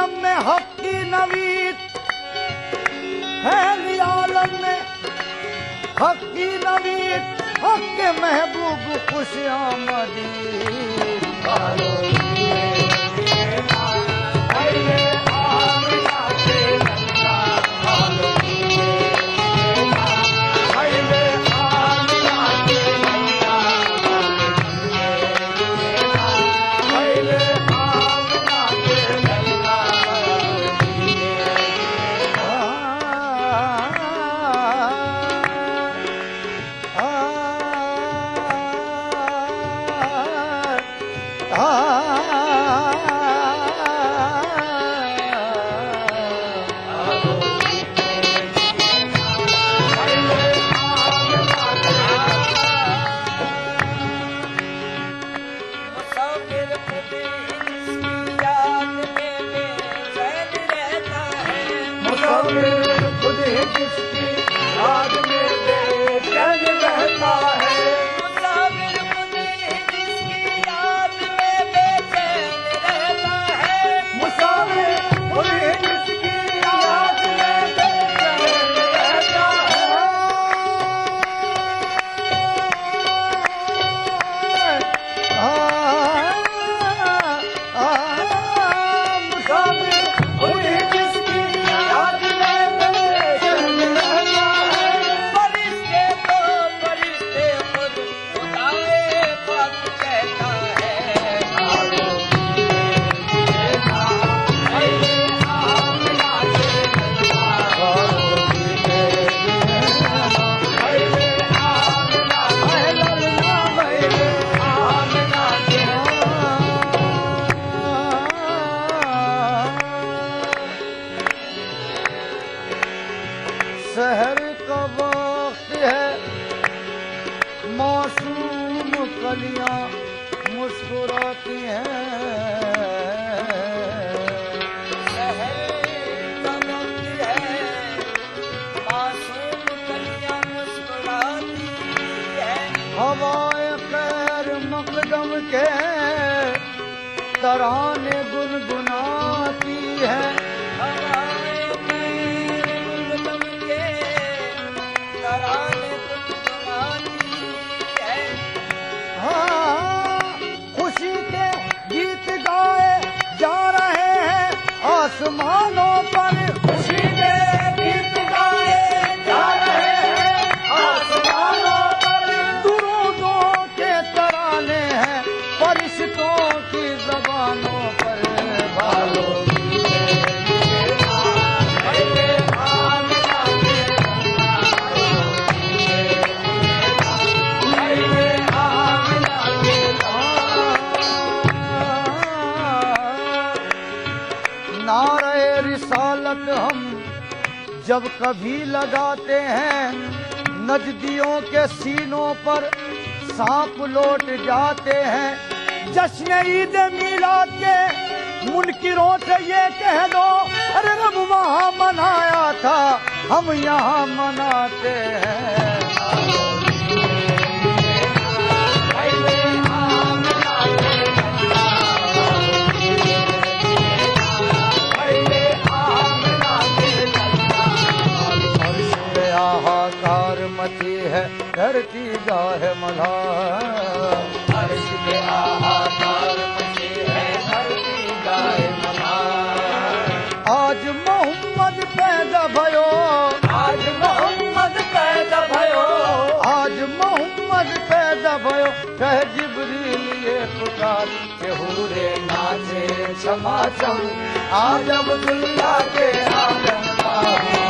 आलम में हक की नवीद, फैली आलम में हक की नवीद, हक के महबूब खुश आमदी। शहर का वक्त है, मासूम कलियां मुस्कुराती हैं। शहर का वक्त है, मासूम कलियां मुस्कुराती हैं। हवाए खैर मकदम के तराने गुनगुनाती है। खुशी के गीत गाए जा रहे हैं आसमानों पर, खुशी के गीत गाए जा रहे हैं आसमानों पर। दुरूदों के तराने हैं फरिश्तों की ज़बानों पर। भालो नारे रिसालत हम जब कभी लगाते हैं, नजदियों के सीनों पर सांप लौट जाते हैं। जश्न ईद मिलाद के मुनकिरों से ये कह दो, अरे रब वहाँ मनाया था, हम यहाँ मनाते हैं। मची है धरती गाहे मल्हार, अर्श के हाहाकार मची है धरती गाहे मल्हार। आज मोहम्मद पैदा भयो, आज मोहम्मद पैदा भयो, आज मोहम्मद पैदा भयो। कह जिब्रील ये पुकार के हुरे नाचे छमाछम आज अब्दुल्ला के आंगन में।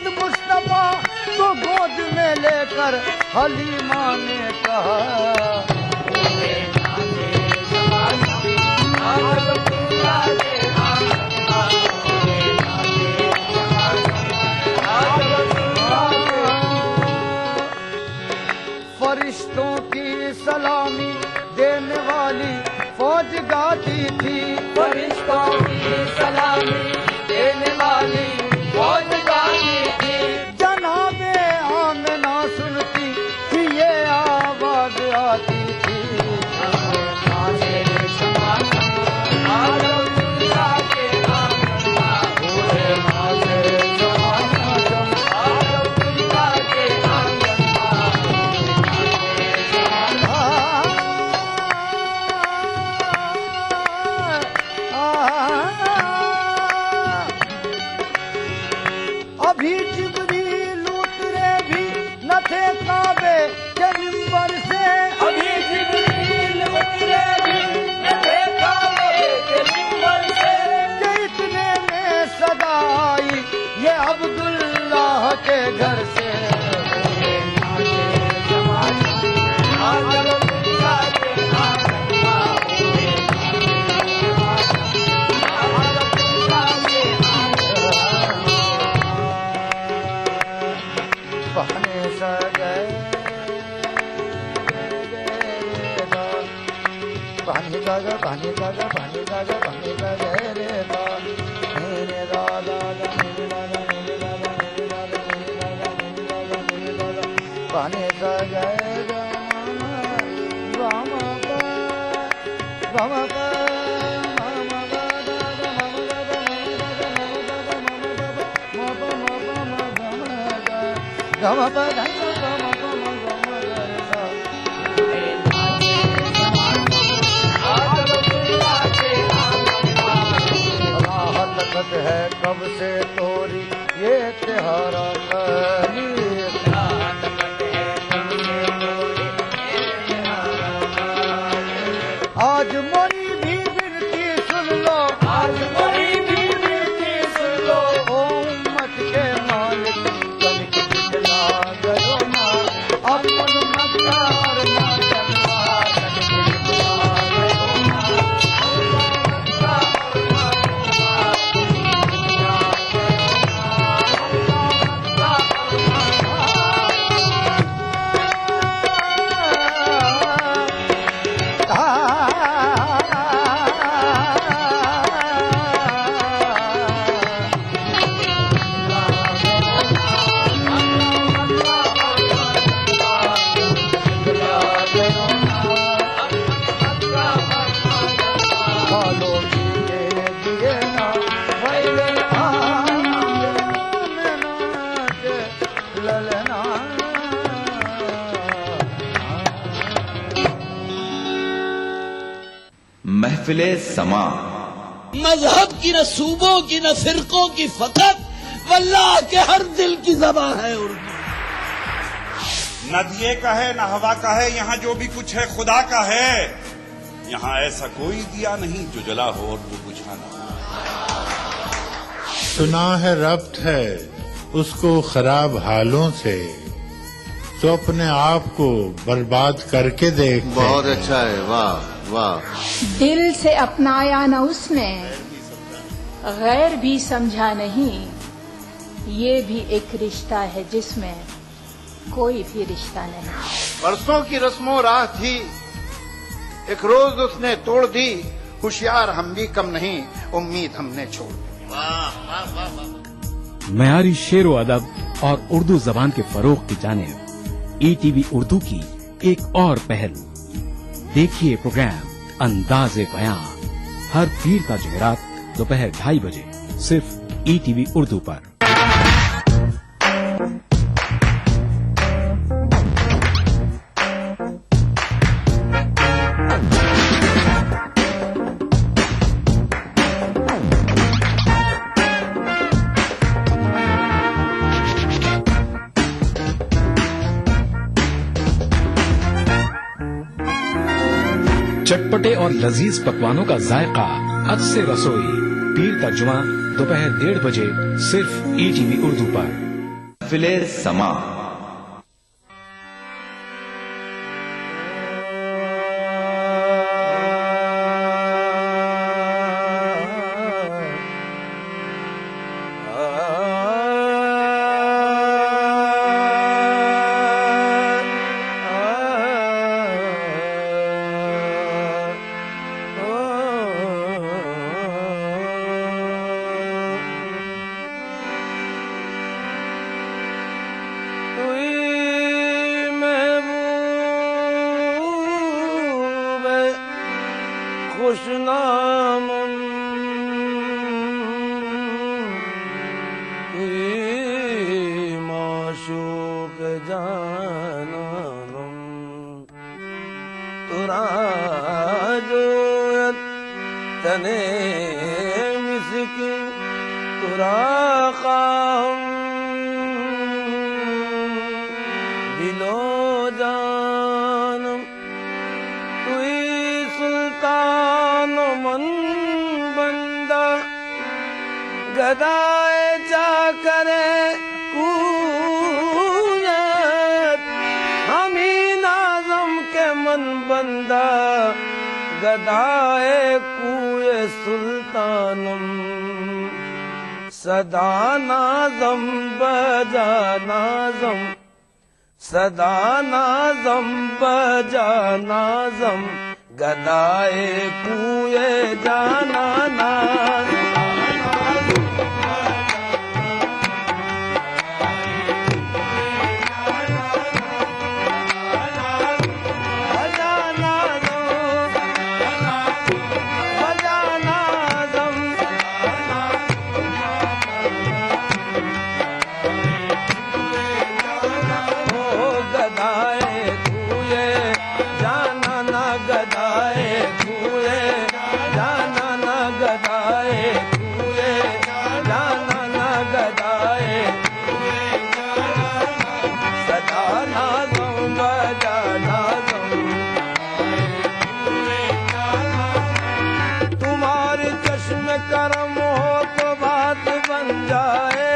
मुस्तफा तो गोद में लेकर हलीमा ने कहा, नाचे अभी जिब्रील उतरे भी न थे काबे के मिंबर से, अभी जिब्रील उतरे भी न थे काबे के मिंबर से, कि इतने में सदा आई ये अब्दुल्लाह के घर से। है कब से तोरी ये त्योहारा आज मोरी भी विनती सुन लो, आज मोरी भी विनती सुन लो, ओ उम्मत के मालिक तनिक दिखला गयो ना अपन मक्का और मदनवा, तनिक दिखला गयो ना महफिले समा। मजहब की न सूबों की न फिरकों की फकत वल्लाह के हर दिल की ज़बां है उर्दू। न दिए का है न हवा का है, यहाँ जो भी कुछ है खुदा का है। यहाँ ऐसा कोई दिया नहीं जो जला हो और वो बुझा ना हो। सुना है रब्त है उसको खराब हालों से, तो अपने आप को बर्बाद करके देख। बहुत अच्छा है, वाह वाह। दिल से अपनाया न उसने, गैर भी समझा नहीं, ये भी एक रिश्ता है जिसमें कोई भी रिश्ता नहीं। बरसों की रस्मों राह थी, एक रोज उसने तोड़ दी, होशियार हम भी कम नहीं, उम्मीद हमने छोड़ दी। मयारी शेरो अदब और उर्दू जबान के फरोग की जानिब ईटीवी उर्दू की एक और पहल। देखिए प्रोग्राम अंदाज़े बयां हर पीर का जुमेरात दोपहर 2:30 बजे सिर्फ ईटीवी उर्दू पर। चटपटे और लजीज पकवानों का जायका अज से रसोई पीर का जुमा दोपहर 1:30 बजे सिर्फ ईटीवी उर्दू पर। महफिले समा। खुशनामुन माशूक जानम तुरा जोयत तने मिसकी तुरा खाम गदाए जा करे कूयत हमी नाज़म के मन बंदा गदाए कूए सुल्तानम सदा नाज़म बजा नाज़म सदा नाज़म बजा नाज़म गदाए कूए जाना नाज़म करम हो तो बात बन जाए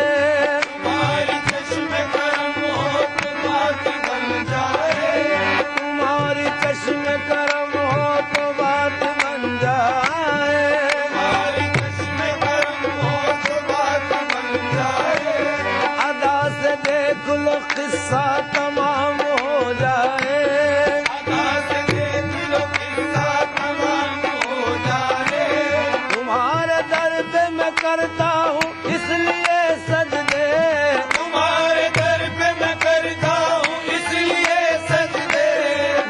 तुम्हारी चश्मे करम हो तो बात बन जाए तुम्हारी चश्मे करम हो तो बात बन जाए तुम्हारी चश्मे करम हो तो बात बन जाए अदा से देख लो किस्सा तमाम हो जाए अदा से देख लो किस्सा तमाम हो जाए तुम्हारे दर पे मैं करता हूँ इसलिए सजदे तुम्हारे दर पे मैं करता हूँ इसलिए सजदे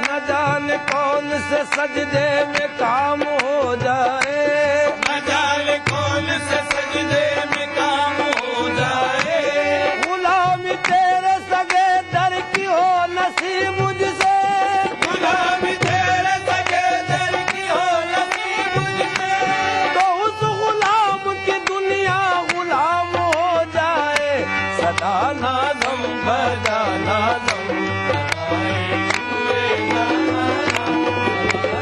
न जाने कौन से सजदे में काम हो जाए न जाने कौन से सजदे में काम हो जाए गुलामी तेरे सगे दर की हो नसीब मुझसे गुलामी तेरे सगे दर की हो नसीब मुझसे तो उस गुलाम की दुनिया गुलाम हो जाए सदा नाज़म बजा नाज़म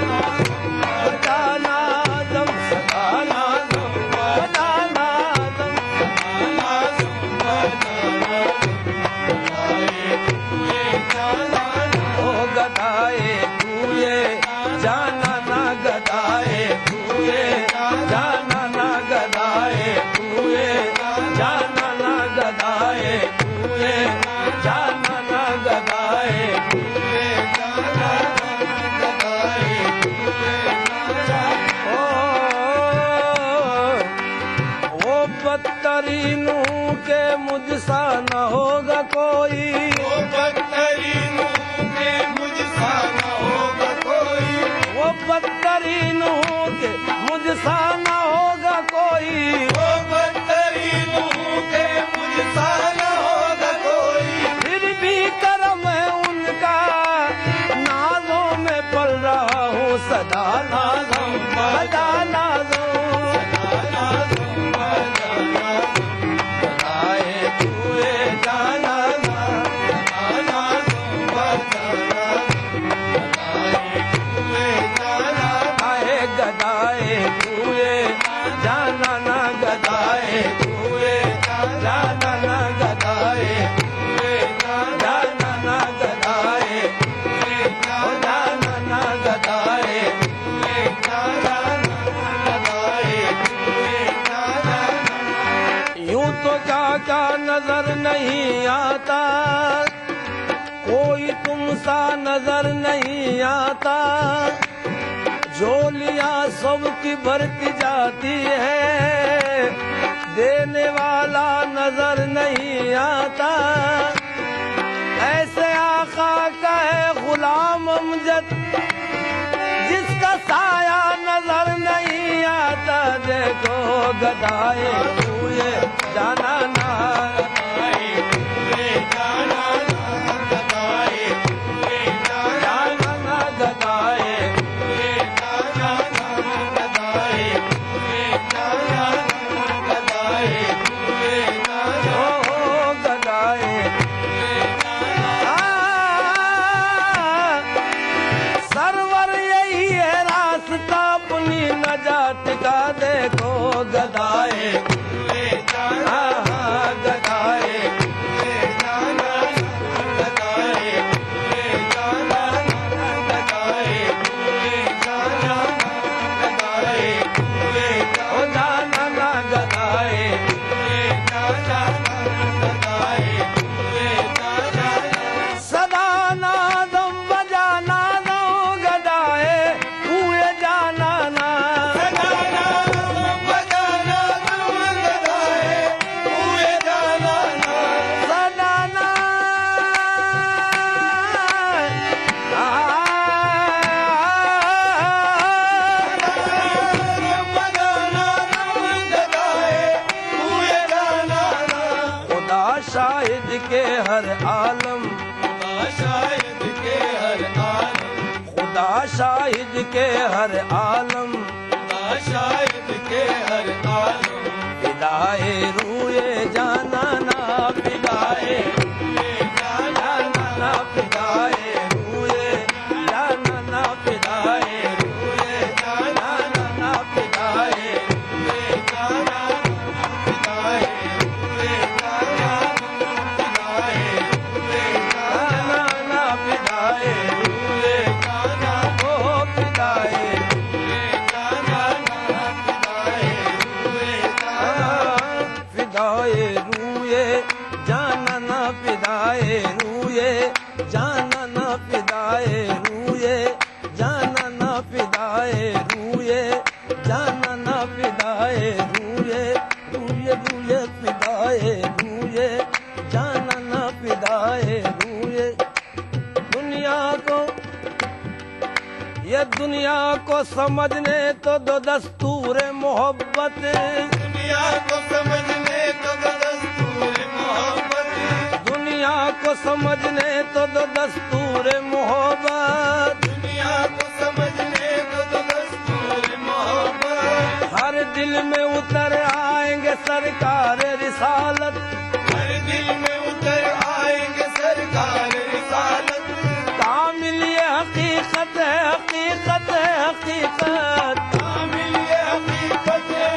बजा नाज़म सदा नाज़म बजा नाज़म ओ गदाए तूए जाना ना गदाए तूए जाना ना गदाए तूए जाना ना गदाए तूए जाना ना गदाए तूए जाना ना गदाए ओ बदतरीन हूँ के मुझसा न होगा कोई वो बदतरीन हूँ के मुझसा न होगा कोई वो बदतरीन हूँ के मुझसा न होगा कोई वो बदतरीन हूँ के मुझसा न होगा कोई फिर भी करम है उनका नाज़ों में पल रहा हूँ सदा नाज़म बजा नाज़म गदाए तूए जाना गदाए तूए जाना ना गदाए तूए जाना ना गदाए तूए जाना ना गदाए तूए जाना ना गदाए तूए जाना ना गदाए तूए यूं तो क्या नजर नहीं आता कोई तुम सा नजर नहीं आता झोलियां सबकी भरती जाती है देने वाला नजर नहीं आता ऐसे आका का है गुलाम अमजद जिसका साया नजर नहीं आता देखो गदाए तूए जाना ना गदाए तूए जाना ना गदाए तूए जाना ना गदाए सरवर यही है रास्ता अपनी नजात का देखो गदाए शाहिद के हर आलम, शाहिद के हर आलम, खुदा शाहिद के हर आलम, शाहिद के हर आलम, फिदाए रूए जाना ना, फिदाए रूए जाना ना, फिदाए रूए जाना ना, फिदाए रूए जाना ना, फिदाए रूए जाना, फिदाए रूए जाना, फिदाए रूए जाना ना, फिदाए रूए जाना, ओ फिदाए रूए जाना ना, फिदाए रूए जाना, फिदाए रूए जाना ना, फिदाए रूए जाना ना, फिदाए रूए जाना ना, फिदाए रूए जाना ना, फिदाए रूए रूए रूए, फिदाए रूए जाना ना, फिदाए रूए। दुनिया को समझने तो दो दस्तूर मोहब्बत, दुनिया को समझने तो दो दस्तूर मोहब्बत, दुनिया को समझने तो दो दस्तूर मोहब्बत, दुनिया को समझने तो दो दस्तूर मोहब्बत। हर दिल में उतर आएंगे सरकार रिसालत, हर दिल में उतर आएंगे सरकार रिसालत। कामिल ये हकीकत है, हकीकत है, हकीकत, कामिल ये हकीकत है।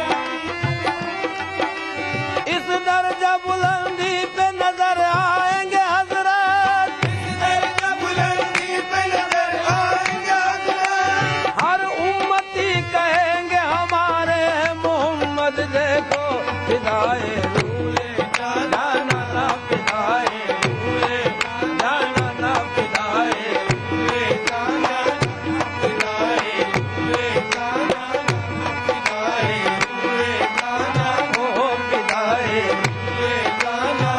इस दर्जा बुलंदी पे नजर आएंगे हजरत, इस दर्जा बुलंदी पे नजर आएंगे हजरत। हर उम्मती कहेंगे हमारे मोहम्मद देखो, फिदाए रूए जाना ना, फिदाए रूए जाना ना, फिदाए रूए जाना, फिदाए रूए जाना, फिदाए रूए जाना, ओ फिदाए रूए जाना,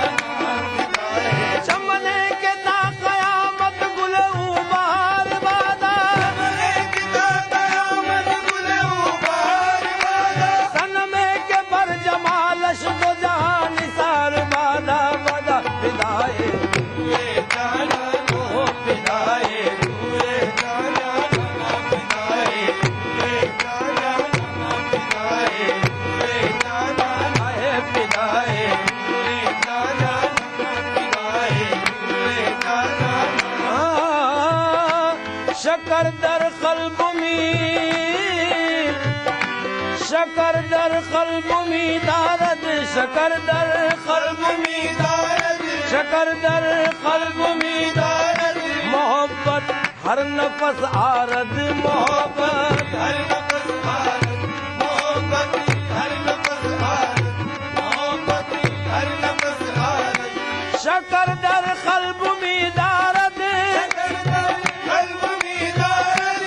फिदाए। चमने के ता कयामत गुले उबार बादा, चमने के ता कयामत गुले उबार बादा। सनमे के बर जमालश दो जहां निसार बादा बादा। फिदाए रूए जाना, ओ फिदाए रूए जाना, फिदाए रूए जाना, फिदाए रूए जाना, आए फिदाए रूए जाना, फिदाए रूए जाना। शकर दर कल्ब में, शकर दर कल्ब में दारद, शकर दर कल्ब में दारद, शकर दर कल्ब में दारद। मोहब्बत हर नफस आरद, मोहब्बत हर नफस आरद, मोहब्बत हर नफस आरद, मोहब्बत हर नफस आरद। शकर दर कल्ब में दारद, शकर दर कल्ब में दारद।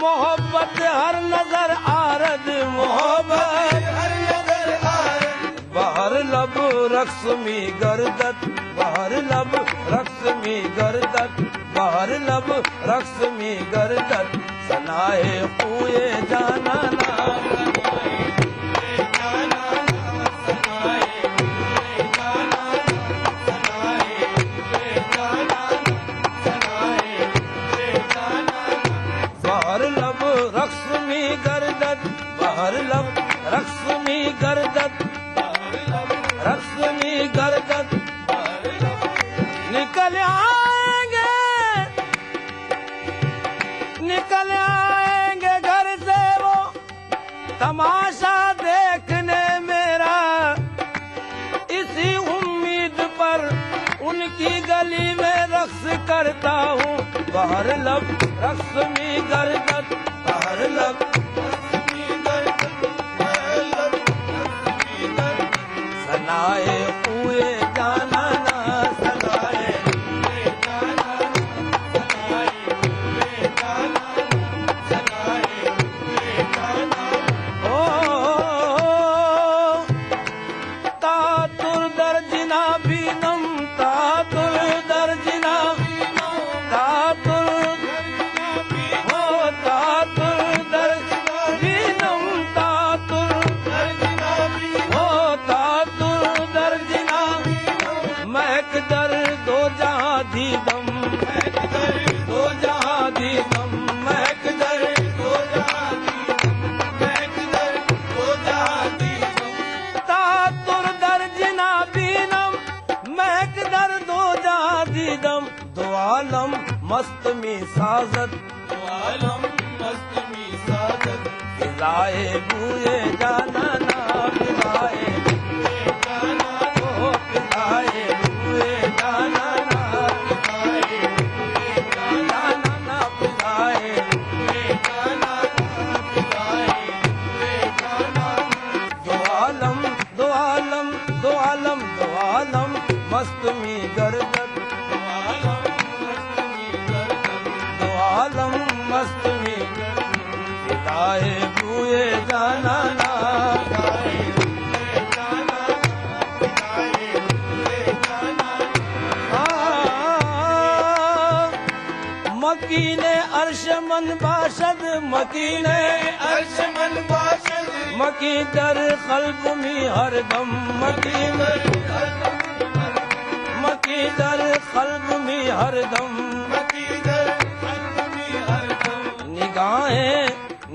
मोहब्बत हर नजर आरद, मोहब्बत हर नजर आरद। बाहर लब रक्स में गर्दत, बाहर लब रक्स में गर्दत, बाहर लब रक्स में गर्दत। सनाए हुए जाना ना, सनाए हुए जाना ना, सनाए हुए जाना ना, सनाए हुए जाना ना, सनाए हुए जाना ना। बाहर लब रक्स में गर्दत, बाहर लब रक्स में गर्दत, बाहर लब रक्स में गर्दत। निकल आएंगे, निकल आएंगे घर से वो तमाशा देखने मेरा। इसी उम्मीद पर उनकी गली में रक्स करता हूँ। बाहर लब रक्स में गर्दत, बाहर लब रक्स में गर्दत, बाहर लब रक्स में गर्दत। सनाए हुए जाना ना, सनाए हुए जाना ना, सनाए हुए जाना ना, सनाए हुए जाना ना। ओ तातुर दर्जिना बीनम, तातुर दर्जिना, तातुर हो तातुर दर्जिना बीनम, तातुर दर्जिना हो तातुर दर आलम मस्त में साजत, दो आलम मस्त में साजत, फिजाए बूए जाना ना, फिजाए बूए जाना, ओ फिजाए बूए जाना ना, फिजाए बूए जाना ना, फिजाए बूए जाना ना, फिजाए बूए जाना। दो आलम दो आलम दो आलम दो आलम मस्त में गर्दत, दो आलम मस्त में गर्दत, दो आलम मस्त में गर्दत, फिजाए बूए जाना ना, फिजाए बूए जाना ना, फिजाए बूए जाना ना। मकीने अर्श मन बाशद, मकीने अर्श मन बाशद, मकी दर कल्ब में हरदम, मकी दर मकी दर कल्ब में हरदम, मकी दर कल्ब में हरदम। निगाहें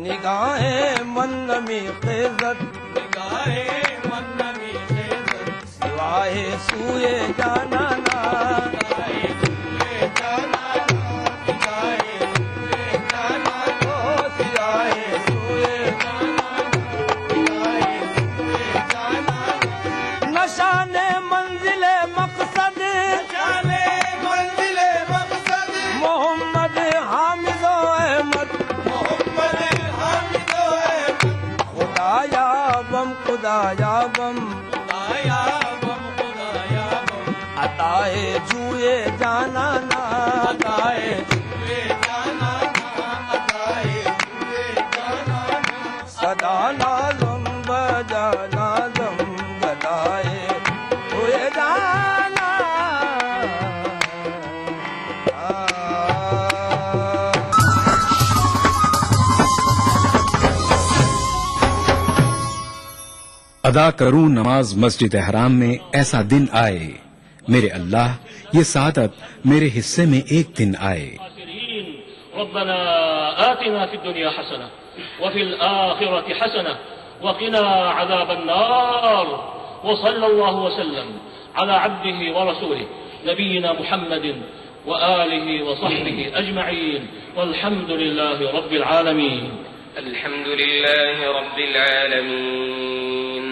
निगाहें मन में खिज़त, निगाहें मन में खिज़त, सिवाए सूए जाना ना, सिवाए सूए जाना ना, सिवाए सूए जाना ना, सिवाए सूए जाना ना, सिवाए सूए जाना ना। नशाने मंजिले मकसद, नशाने मंजिले मकसद, मोहम्मद हामिद अहमद, मोहम्मद हामिद अहमद, खुदाया बम खुदाया बम, खुदाया बम खुदाया बम, अताए जुए जाना ना, अताए जुए जाना ना, अताए जुए जाना ना। सदा नाज़म बजा नाज़म गदाए जुए जाना। अदा करूं नमाज मस्जिद हराम में ऐसा दिन आए, मेरे अल्लाह ये सादत मेरे हिस्से में एक दिन आए। रब्बना आतिना फिद दुनिया हसना व फिल आखिरति हसना व क़िना अज़ाबन नार व सल्लल्लाहु वसल्लम अला अब्दिही व रसूलिही नबीना मुहम्मदिन व आलिही व सहबिही अजमईन वल्हम्दुलिल्लाहि रब्बिल आलमीन। अल्हम्दुलिल्लाहि रब्बिल आलमीन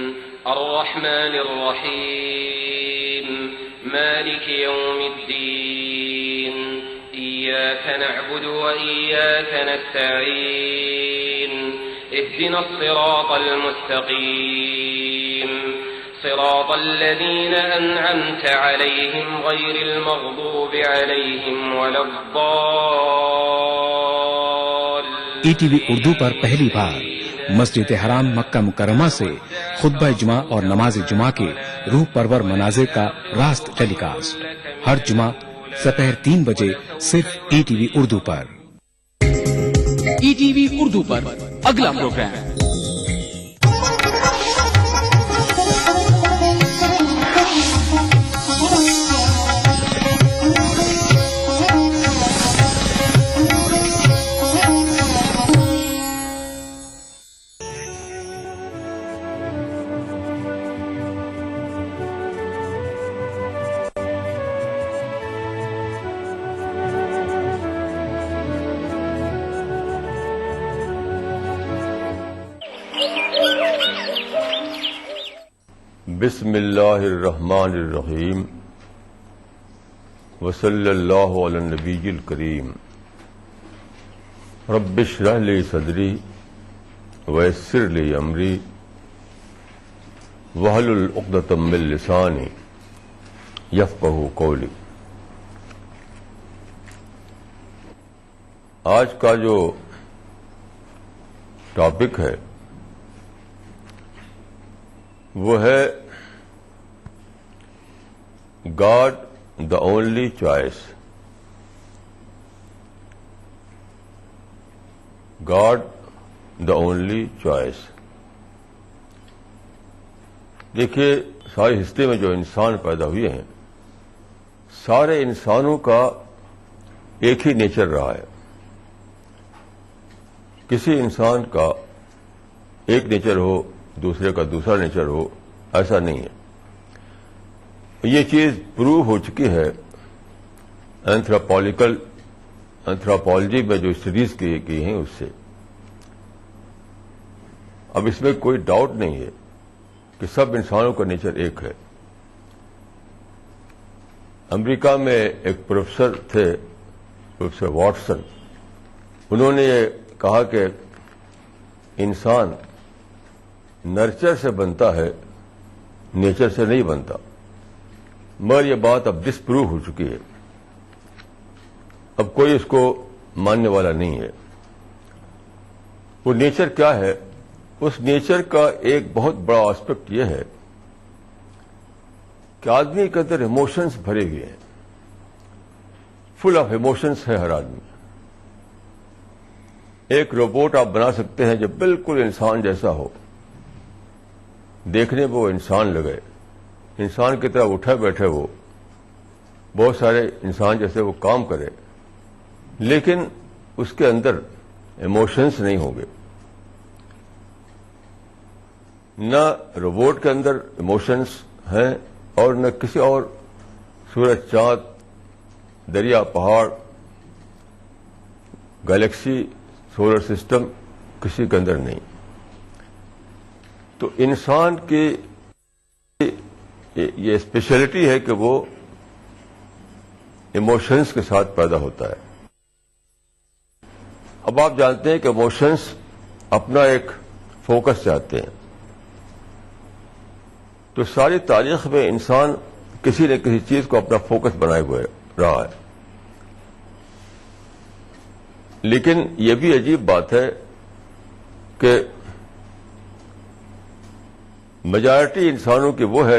अर्रहमानिर रहीम मालिकि यौमिद्दीन इय्याक नअबुदु व इय्याक नस्तईन इहदिनस सिरातल मुस्तकीम सिरातल लज़ीना अनअमत अलैहिम गैरिल मग़दूबि अलैहिम वलद्दाल्लीन। ईटीवी उर्दू पर पहली बार मस्जिद हराम मक्का मुकर्रमा से खुतबा जुमा और नमाज जुमा के रूह परवर मनाजिर का रास्त टेलीकास्ट हर जुमा दोपहर 3 बजे सिर्फ ईटीवी उर्दू पर। ईटीवी उर्दू पर अगला प्रोग्राम बिस्मिल्लाहिर्रहमानिर्रहीम वसल्लल्लाहु अला नबीयिल करीम। रब्बिश्रह ली सदरी वयस्सिर ली अमरी वहलुल उक़दतम मिन लिसानी यफ़क़हू क़ौली। आज का जो टॉपिक है वो है God the only choice. God the only choice. देखिए, सारे हिस्से में जो इंसान पैदा हुए हैं, सारे इंसानों का एक ही नेचर रहा है। किसी इंसान का एक नेचर हो, दूसरे का दूसरा नेचर हो, ऐसा नहीं है। ये चीज प्रूव हो चुकी है एंथ्रोपोलॉजी में जो स्टडीज की गई हैं उससे। अब इसमें कोई डाउट नहीं है कि सब इंसानों का नेचर एक है। अमेरिका में एक प्रोफेसर थे, प्रोफेसर वॉटसन, उन्होंने ये कहा कि इंसान नर्चर से बनता है, नेचर से नहीं बनता। मगर ये बात अब डिस्प्रूव हो चुकी है, अब कोई इसको मानने वाला नहीं है। वो नेचर क्या है? उस नेचर का एक बहुत बड़ा एस्पेक्ट यह है कि आदमी के अंदर इमोशंस भरे हुए हैं, फुल ऑफ इमोशंस है हर आदमी। एक रोबोट आप बना सकते हैं जो बिल्कुल इंसान जैसा हो, देखने में वो इंसान लगे, इंसान की तरह उठे बैठे वो, बहुत सारे इंसान जैसे वो काम करे, लेकिन उसके अंदर इमोशंस नहीं होंगे। न रोबोट के अंदर इमोशंस हैं और न किसी और सूरज, चांद, दरिया, पहाड़, गैलेक्सी, सोलर सिस्टम किसी के अंदर नहीं। तो इंसान की ये स्पेशलिटी है कि वो इमोशंस के साथ पैदा होता है। अब आप जानते हैं कि इमोशंस अपना एक फोकस चाहते हैं। तो सारी तारीख में इंसान किसी न किसी चीज को अपना फोकस बनाए हुए रहा है। लेकिन यह भी अजीब बात है कि मेजॉरिटी इंसानों की वो है